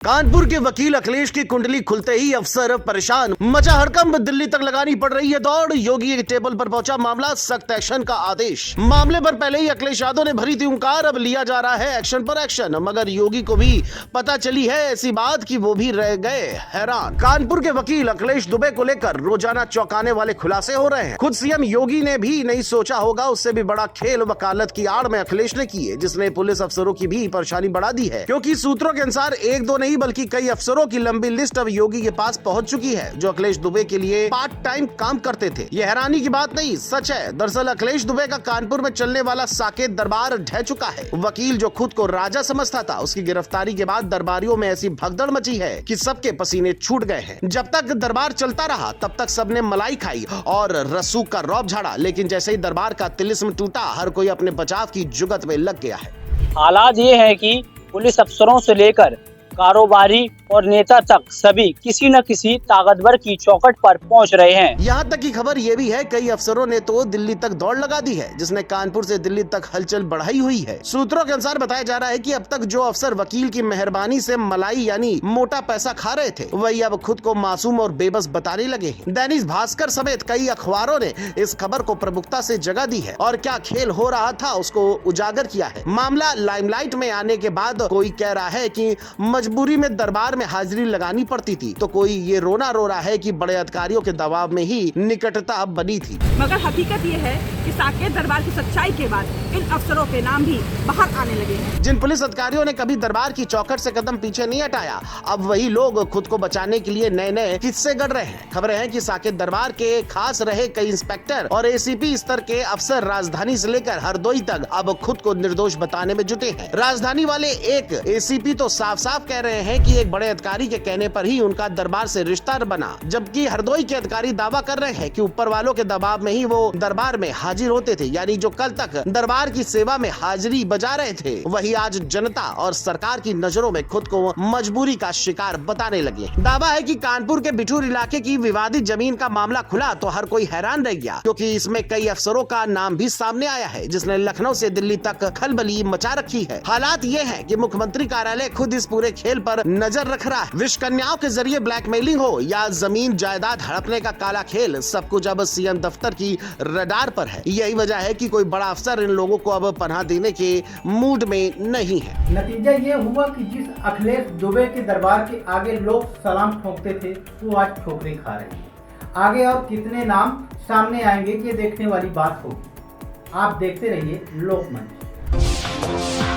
कानपुर के वकील अखिलेश की कुंडली खुलते ही अफसर परेशान, मचा हड़कंप, दिल्ली तक लगानी पड़ रही है दौड़, योगी के टेबल पर पहुंचा मामला, सख्त एक्शन का आदेश। मामले पर पहले ही अखिलेश यादव ने भरी थी हुंकार, अब लिया जा रहा है एक्शन पर एक्शन, मगर योगी को भी पता चली है ऐसी बात कि वो भी रह गए हैरान। कानपुर के वकील अखिलेश दुबे को लेकर रोजाना चौंकाने वाले खुलासे हो रहे हैं। खुद सीएम योगी ने भी नहीं सोचा होगा, उससे भी बड़ा खेल वकालत की आड़ में अखिलेश ने किए, जिसने पुलिस अफसरों की भी परेशानी बढ़ा दी है, क्योंकि सूत्रों के अनुसार एक दो नहीं बल्कि कई अफसरों की लंबी लिस्ट अब योगी के पास पहुंच चुकी है, जो अखिलेश दुबे के लिए पार्ट टाइम काम करते थे। ये हैरानी की बात नहीं, सच है। दरअसल अखिलेश दुबे का कानपुर में चलने वाला साकेत दरबार ढह चुका है। वकील जो खुद को राजा समझता था, उसकी गिरफ्तारी के बाद दरबारियों में ऐसी भगदड़ मची है कि सबके पसीने छूट गए हैं। जब तक दरबार चलता रहा तब तक सबने मलाई खाई और रसूख का रौब झाड़ा, लेकिन जैसे ही दरबार का तिलिस्म टूटा, हर कोई अपने बचाव की जुगत में लग गया है। हालात ये है कि पुलिस अफसरों से लेकर कारोबारी और नेता तक सभी किसी न किसी ताकतवर की चौखट पर पहुंच रहे हैं। यहाँ तक की खबर ये भी है, कई अफसरों ने तो दिल्ली तक दौड़ लगा दी है, जिसने कानपुर से दिल्ली तक हलचल बढ़ाई हुई है। सूत्रों के अनुसार बताया जा रहा है कि अब तक जो अफसर वकील की मेहरबानी से मलाई यानी मोटा पैसा खा रहे थे, वही अब खुद को मासूम और बेबस बताने लगे हैं। दैनिक भास्कर समेत कई अखबारों ने इस खबर को प्रमुखता से जगह दी है और क्या खेल हो रहा था उसको उजागर किया है। मामला लाइमलाइट में आने के बाद कोई कह रहा है कि मजबूरी में दरबार में हाजिरी लगानी पड़ती थी, तो कोई ये रोना रो रहा है कि बड़े अधिकारियों के दबाव में ही निकटता बनी थी। मगर हकीकत ये है कि साकेत दरबार की सच्चाई के बाद इन अफसरों के नाम भी बाहर आने लगे हैं। जिन पुलिस अधिकारियों ने कभी दरबार की चौखट से कदम पीछे नहीं हटाया, अब वही लोग खुद को बचाने के लिए नए नए किस्से गढ़ रहे हैं। खबरें हैं कि साकेत दरबार के खास रहे कई इंस्पेक्टर और एसीपी स्तर के अफसर राजधानी से लेकर हरदोई तक अब खुद को निर्दोष बताने में जुटे हैं। राजधानी वाले एक एसीपी तो साफ साफ कह रहे हैं कि एक बड़े अधिकारी के कहने पर ही उनका दरबार से रिश्ता बना, जबकि हरदोई के अधिकारी दावा कर रहे हैं कि ऊपर वालों के दबाव में ही वो दरबार में हाजिर होते थे, यानी जो कल तक दरबार की सेवा में हाजिरी बजा रहे थे, वही आज जनता और सरकार की नजरों में खुद को मजबूरी का शिकार बताने लगे। दावा है कि कानपुर के बिठूर इलाके की विवादित जमीन का मामला खुला तो हर कोई हैरान रह गया, क्योंकि इसमें कई अफसरों का नाम भी सामने आया है, जिसने लखनऊ से दिल्ली तक खलबली मचा रखी है। हालात ये है कि मुख्यमंत्री कार्यालय खुद इस पूरे खेल पर नजर रख रहा है। विश्व कन्याओं के जरिए ब्लैकमेलिंग हो या जमीन जायदाद हड़पने का काला खेल, सब कुछ अब सीएम दफ्तर की रडार पर है। यही वजह है कि कोई बड़ा अफसर इन लोगों को अब पनाह देने के मूड में नहीं है। नतीजा ये हुआ कि जिस अखिलेश दुबे के दरबार के आगे लोग सलाम ठोकते थे, वो आज ठोकरें खा रहे हैं। आगे और कितने नाम सामने आएंगे, ये देखने वाली बात होगी। आप देखते रहिए लोकमंच।